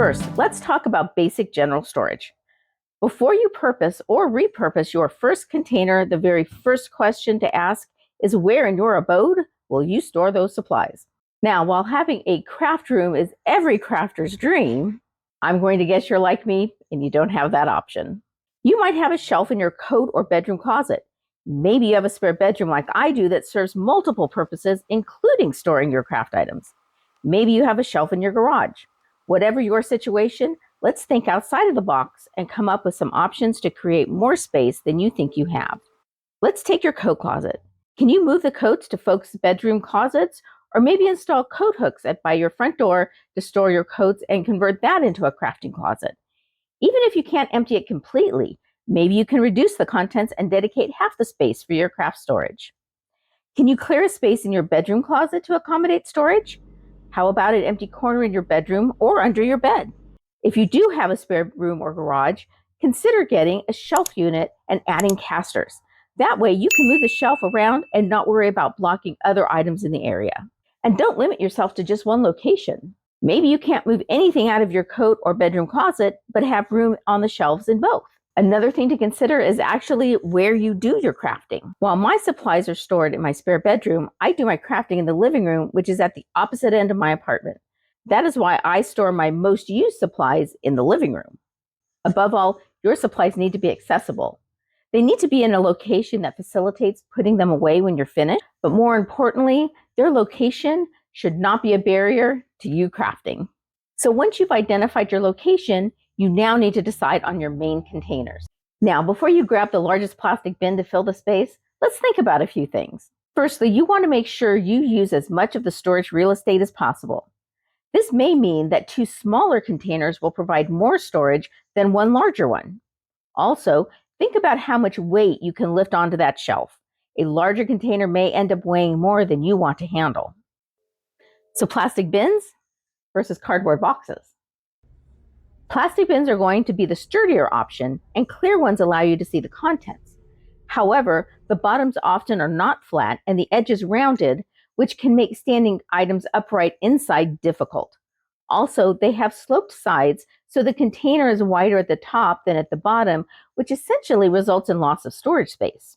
First, let's talk about basic general storage. Before you purpose or repurpose your first container, the very first question to ask is where in your abode will you store those supplies? Now, while having a craft room is every crafter's dream, I'm going to guess you're like me and you don't have that option. You might have a shelf in your coat or bedroom closet. Maybe you have a spare bedroom like I do that serves multiple purposes, including storing your craft items. Maybe you have a shelf in your garage. Whatever your situation, let's think outside of the box and come up with some options to create more space than you think you have. Let's take your coat closet. Can you move the coats to folks' bedroom closets, or maybe install coat hooks by your front door to store your coats and convert that into a crafting closet? Even if you can't empty it completely, maybe you can reduce the contents and dedicate half the space for your craft storage. Can you clear a space in your bedroom closet to accommodate storage? How about an empty corner in your bedroom or under your bed? If you do have a spare room or garage, consider getting a shelf unit and adding casters. That way you can move the shelf around and not worry about blocking other items in the area. And don't limit yourself to just one location. Maybe you can't move anything out of your coat or bedroom closet, but have room on the shelves in both. Another thing to consider is actually where you do your crafting. While my supplies are stored in my spare bedroom, I do my crafting in the living room, which is at the opposite end of my apartment. That is why I store my most used supplies in the living room. Above all, your supplies need to be accessible. They need to be in a location that facilitates putting them away when you're finished, but more importantly, their location should not be a barrier to you crafting. So once you've identified your location, you now need to decide on your main containers. Now, before you grab the largest plastic bin to fill the space, let's think about a few things. Firstly, you want to make sure you use as much of the storage real estate as possible. This may mean that 2 smaller containers will provide more storage than 1 larger one. Also, think about how much weight you can lift onto that shelf. A larger container may end up weighing more than you want to handle. So plastic bins versus cardboard boxes. Plastic bins are going to be the sturdier option, and clear ones allow you to see the contents. However, the bottoms often are not flat and the edges rounded, which can make standing items upright inside difficult. Also, they have sloped sides, so the container is wider at the top than at the bottom, which essentially results in loss of storage space.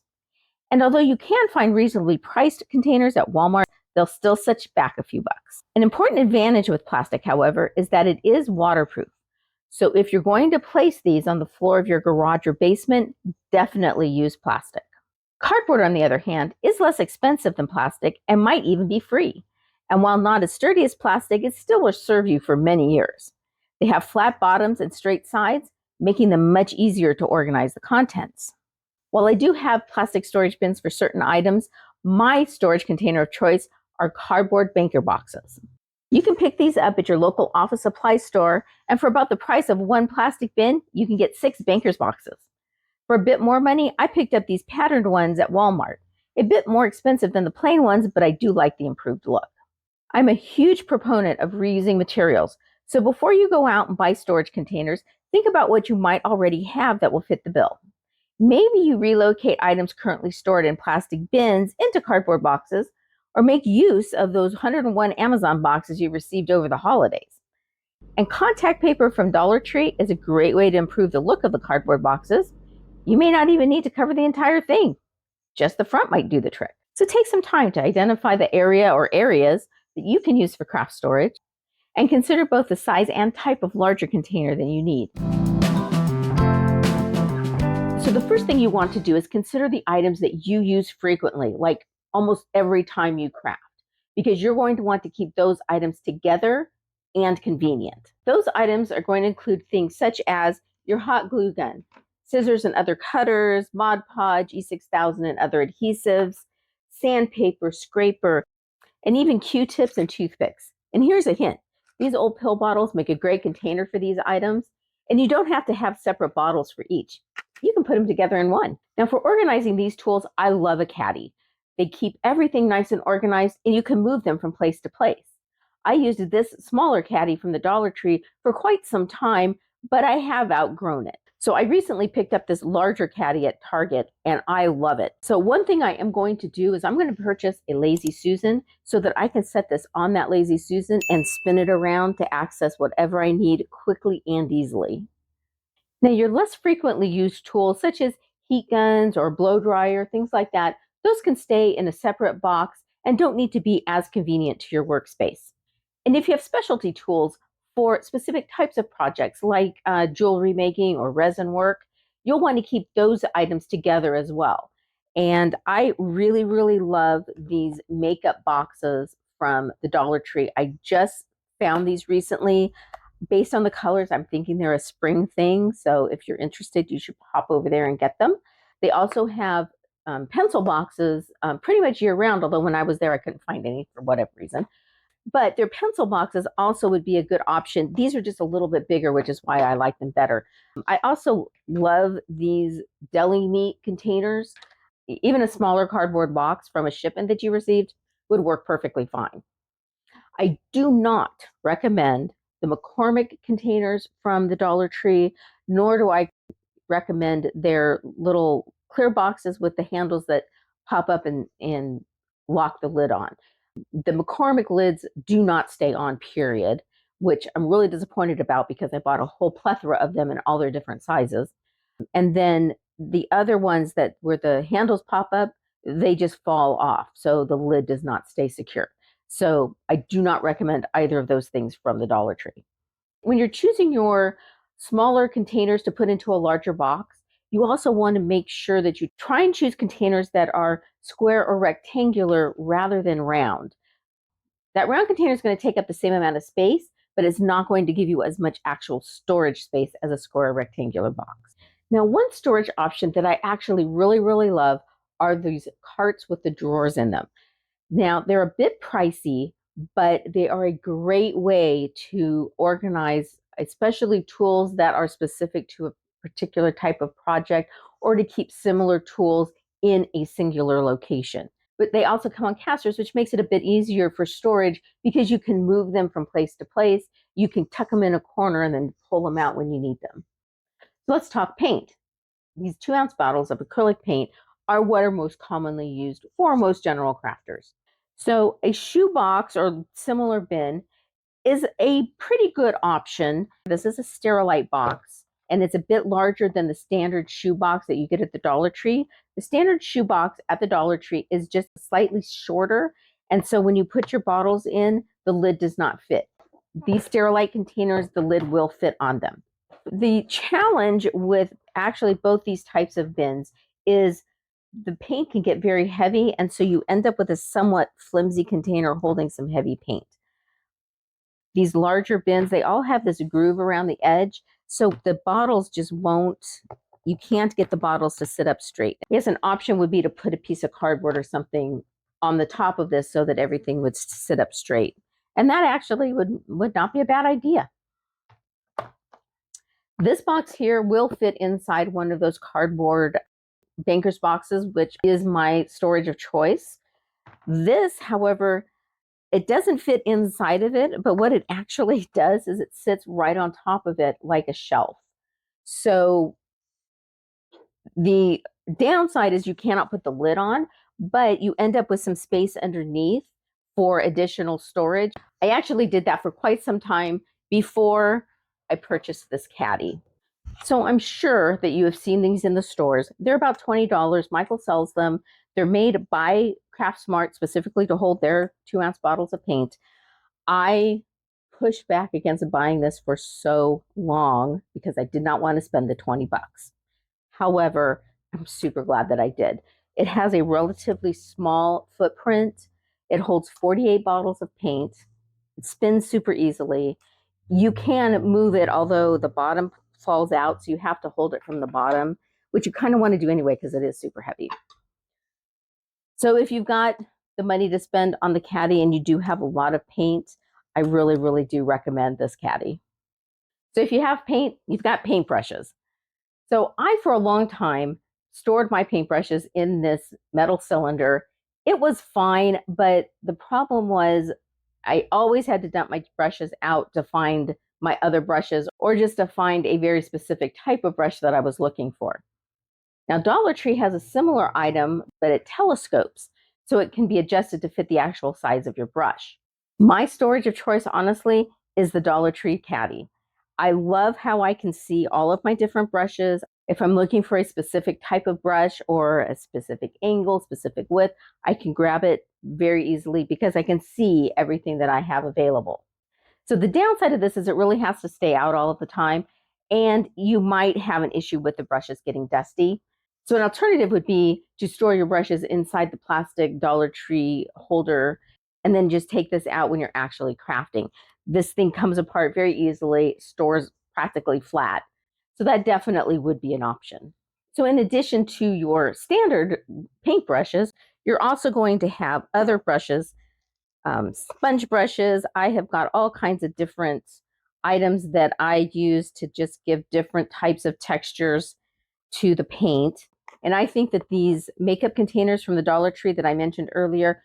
And although you can find reasonably priced containers at Walmart, they'll still set you back a few bucks. An important advantage with plastic, however, is that it is waterproof. So if you're going to place these on the floor of your garage or basement, definitely use plastic. Cardboard, on the other hand, is less expensive than plastic and might even be free. And while not as sturdy as plastic, it still will serve you for many years. They have flat bottoms and straight sides, making them much easier to organize the contents. While I do have plastic storage bins for certain items, my storage container of choice are cardboard banker boxes. You can pick these up at your local office supply store, and for about the price of 1 plastic bin, you can get 6 banker's boxes. For a bit more money, I picked up these patterned ones at Walmart. A bit more expensive than the plain ones, but I do like the improved look. I'm a huge proponent of reusing materials, so before you go out and buy storage containers, think about what you might already have that will fit the bill. Maybe you relocate items currently stored in plastic bins into cardboard boxes, or make use of those 101 Amazon boxes you received over the holidays. And contact paper from Dollar Tree is a great way to improve the look of the cardboard boxes. You may not even need to cover the entire thing. Just the front might do the trick. So take some time to identify the area or areas that you can use for craft storage, and consider both the size and type of larger container that you need. So the first thing you want to do is consider the items that you use frequently, like almost every time you craft, because you're going to want to keep those items together and convenient. Those items are going to include things such as your hot glue gun, scissors and other cutters, Mod Podge, E6000 and other adhesives, sandpaper, scraper, and even Q-tips and toothpicks. And here's a hint. These old pill bottles make a great container for these items, and you don't have to have separate bottles for each. You can put them together in one. Now, for organizing these tools, I love a caddy. They keep everything nice and organized, and you can move them from place to place. I used this smaller caddy from the Dollar Tree for quite some time, but I have outgrown it. So I recently picked up this larger caddy at Target and I love it. So one thing I am going to do is I'm going to purchase a Lazy Susan so that I can set this on that Lazy Susan and spin it around to access whatever I need quickly and easily. Now, your less frequently used tools, such as heat guns or blow dryer, things like that, those can stay in a separate box and don't need to be as convenient to your workspace. And if you have specialty tools for specific types of projects like jewelry making or resin work, you'll want to keep those items together as well. And I really, really love these makeup boxes from the Dollar Tree. I just found these recently. Based on the colors, I'm thinking they're a spring thing. So if you're interested, you should pop over there and get them. They also have pencil boxes pretty much year round, although when I was there, I couldn't find any for whatever reason. But their pencil boxes also would be a good option. These are just a little bit bigger, which is why I like them better. I also love these deli meat containers. Even a smaller cardboard box from a shipment that you received would work perfectly fine. I do not recommend the McCormick containers from the Dollar Tree, nor do I recommend their little clear boxes with the handles that pop up and lock the lid on. The McCormick lids do not stay on, period, which I'm really disappointed about because I bought a whole plethora of them in all their different sizes. And then the other ones that where the handles pop up, they just fall off. So the lid does not stay secure. So I do not recommend either of those things from the Dollar Tree. When you're choosing your smaller containers to put into a larger box, you also want to make sure that you try and choose containers that are square or rectangular rather than round. That round container is going to take up the same amount of space, but it's not going to give you as much actual storage space as a square or rectangular box. Now, one storage option that I actually really, really love are these carts with the drawers in them. Now, they're a bit pricey, but they are a great way to organize, especially tools that are specific to a particular type of project or to keep similar tools in a singular location. But they also come on casters, which makes it a bit easier for storage because you can move them from place to place. You can tuck them in a corner and then pull them out when you need them. So let's talk paint. These 2-ounce bottles of acrylic paint are what are most commonly used for most general crafters. So a shoebox or similar bin is a pretty good option. This is a Sterilite box, and it's a bit larger than the standard shoebox that you get at the Dollar Tree. The standard shoebox at the Dollar Tree is just slightly shorter, and so when you put your bottles in, the lid does not fit. These Sterilite containers, the lid will fit on them. The challenge with actually both these types of bins is the paint can get very heavy, and so you end up with a somewhat flimsy container holding some heavy paint. These larger bins, they all have this groove around the edge, so the bottles just won't, you can't get the bottles to sit up straight. I guess an option would be to put a piece of cardboard or something on the top of this so that everything would sit up straight. And that actually would not be a bad idea. This box here will fit inside one of those cardboard banker's boxes, which is my storage of choice. This, however, it doesn't fit inside of it, but what it actually does is it sits right on top of it like a shelf. So the downside is you cannot put the lid on, but you end up with some space underneath for additional storage. I actually did that for quite some time before I purchased this caddy. So I'm sure that you have seen these in the stores. They're about $20. Michael sells them. They're made by CraftSmart specifically to hold their 2-ounce bottles of paint. I pushed back against buying this for so long because I did not want to spend the 20 bucks. However, I'm super glad that I did. It has a relatively small footprint. It holds 48 bottles of paint. It spins super easily. You can move it, although the bottom falls out, so you have to hold it from the bottom, which you kind of want to do anyway because it is super heavy. So if you've got the money to spend on the caddy and you do have a lot of paint, I really, really do recommend this caddy. So if you have paint, you've got paintbrushes. So I, for a long time, stored my paintbrushes in this metal cylinder. It was fine, but the problem was I always had to dump my brushes out to find my other brushes, or just to find a very specific type of brush that I was looking for. Now, Dollar Tree has a similar item, but it telescopes, so it can be adjusted to fit the actual size of your brush. My storage of choice, honestly, is the Dollar Tree Caddy. I love how I can see all of my different brushes. If I'm looking for a specific type of brush or a specific angle, specific width, I can grab it very easily because I can see everything that I have available. So the downside of this is it really has to stay out all of the time, and you might have an issue with the brushes getting dusty. So an alternative would be to store your brushes inside the plastic Dollar Tree holder and then just take this out when you're actually crafting. This thing comes apart very easily, stores practically flat. So that definitely would be an option. So in addition to your standard paint brushes, you're also going to have other brushes, sponge brushes. I have got all kinds of different items that I use to just give different types of textures to the paint. And I think that these makeup containers from the Dollar Tree that I mentioned earlier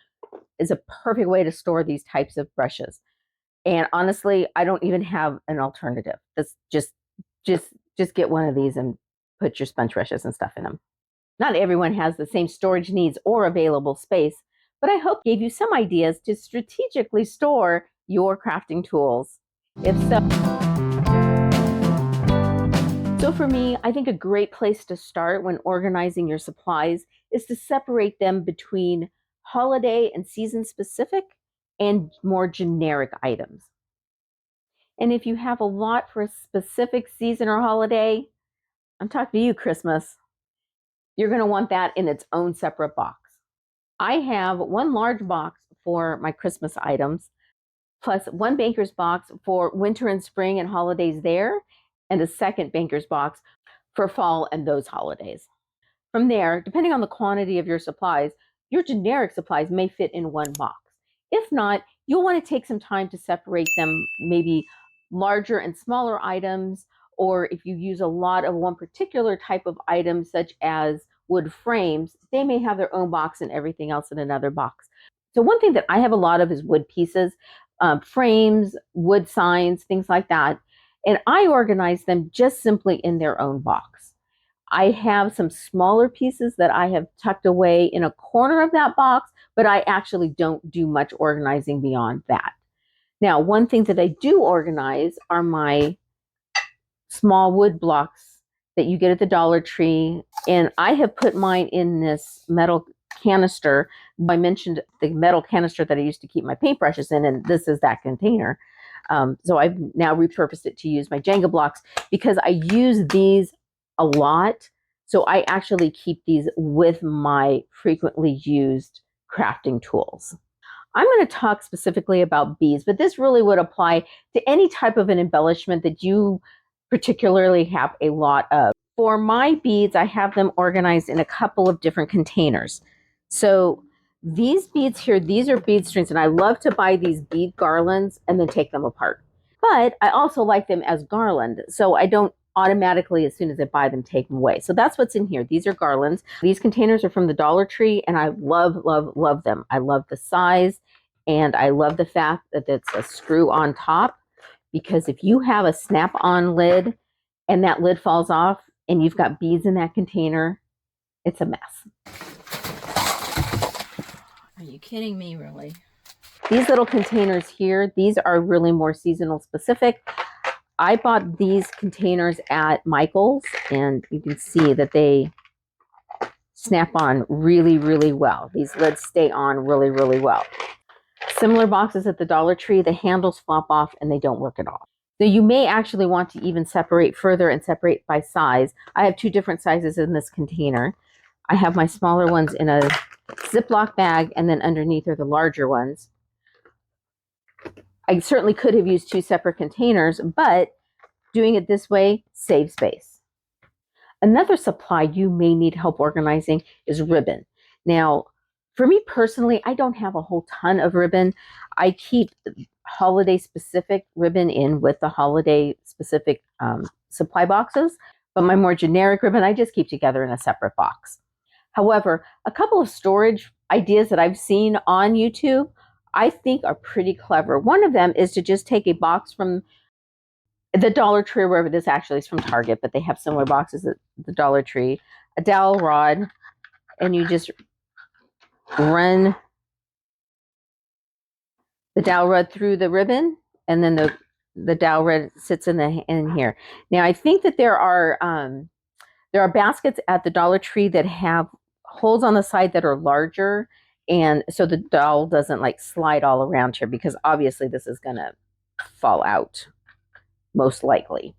is a perfect way to store these types of brushes. And honestly, I don't even have an alternative. That's just get one of these and put your sponge brushes and stuff in them. Not everyone has the same storage needs or available space, but I hope gave you some ideas to strategically store your crafting tools. If so for me, I think a great place to start when organizing your supplies is to separate them between holiday and season specific and more generic items. And if you have a lot for a specific season or holiday, I'm talking to you, Christmas, you're going to want that in its own separate box. I have one large box for my Christmas items, plus one banker's box for winter and spring and holidays there, and a second banker's box for fall and those holidays. From there, depending on the quantity of your supplies, your generic supplies may fit in one box. If not, you'll want to take some time to separate them, maybe larger and smaller items, or if you use a lot of one particular type of item, such as wood frames, they may have their own box and everything else in another box. So one thing that I have a lot of is wood pieces, frames, wood signs, things like that. And I organize them just simply in their own box. I have some smaller pieces that I have tucked away in a corner of that box, but I actually don't do much organizing beyond that. Now, one thing that I do organize are my small wood blocks that you get at the Dollar Tree. And I have put mine in this metal canister. I mentioned the metal canister that I used to keep my paintbrushes in, and this is that container. So I've now repurposed it to use my Jenga blocks because I use these a lot. So I actually keep these with my frequently used crafting tools. I'm going to talk specifically about beads, but this really would apply to any type of an embellishment that you particularly have a lot of. For my beads, I have them organized in a couple of different containers. So these beads here, these are bead strings, and I love to buy these bead garlands and then take them apart. But I also like them as garland, so I don't automatically, as soon as I buy them, take them away. So that's what's in here. These are garlands. These containers are from the Dollar Tree, and I love, love, love them. I love the size, and I love the fact that it's a screw on top, because if you have a snap-on lid and that lid falls off and you've got beads in that container, it's a mess. Are you kidding me, really? These little containers here, these are really more seasonal specific. I bought these containers at Michael's, and you can see that they snap on really, really well. These lids stay on really, really well. Similar boxes at the Dollar Tree, the handles flop off and they don't work at all. So you may actually want to even separate further and separate by size. I have two different sizes in this container. I have my smaller ones in a Ziploc bag, and then underneath are the larger ones. I certainly could have used two separate containers, but doing it this way saves space. Another supply you may need help organizing is ribbon. Now, for me personally, I don't have a whole ton of ribbon. I keep holiday specific ribbon in with the holiday specific supply boxes, but my more generic ribbon, I just keep together in a separate box. However, a couple of storage ideas that I've seen on YouTube, I think are pretty clever. One of them is to just take a box from the Dollar Tree or wherever. This actually is from Target, but they have similar boxes at the Dollar Tree. A dowel rod, and you just run the dowel rod through the ribbon, and then the dowel rod sits in here. Now I think that there are baskets at the Dollar Tree that have holes on the side that are larger, and so the dowel doesn't like slide all around here, because obviously this is gonna fall out most likely.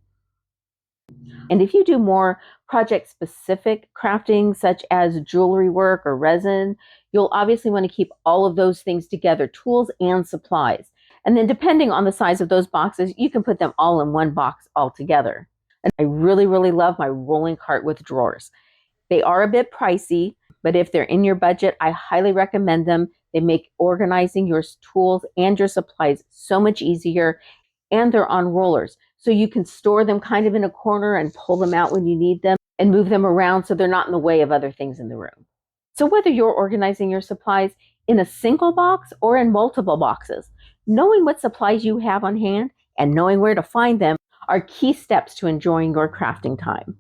And if you do more project specific crafting, such as jewelry work or resin, you'll obviously want to keep all of those things together, tools and supplies. And then depending on the size of those boxes, you can put them all in one box all together. And I really, really love my rolling cart with drawers. They are a bit pricey, but if they're in your budget, I highly recommend them. They make organizing your tools and your supplies so much easier, and they're on rollers. So you can store them kind of in a corner and pull them out when you need them and move them around so they're not in the way of other things in the room. So whether you're organizing your supplies in a single box or in multiple boxes, knowing what supplies you have on hand and knowing where to find them are key steps to enjoying your crafting time.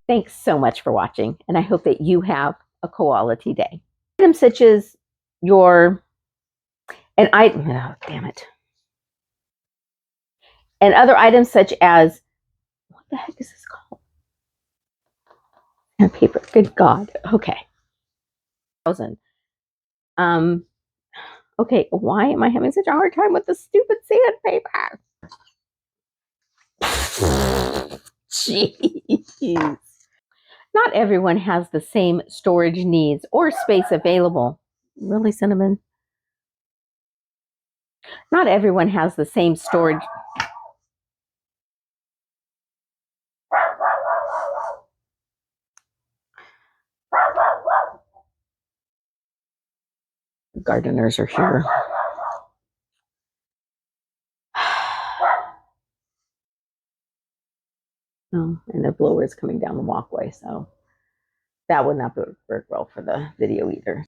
Thanks so much for watching, and I hope that you have a quality day. Items such as oh, damn it. And other items such as, what the heck is this called? Paper. Good God. Okay. Okay, why am I having such a hard time with the stupid sandpaper? Jeez. Not everyone has the same storage needs or space available. Really, Cinnamon? Not everyone has the same storage. Gardeners are here. Oh, and the blower is coming down the walkway, so that would not work well for the video either.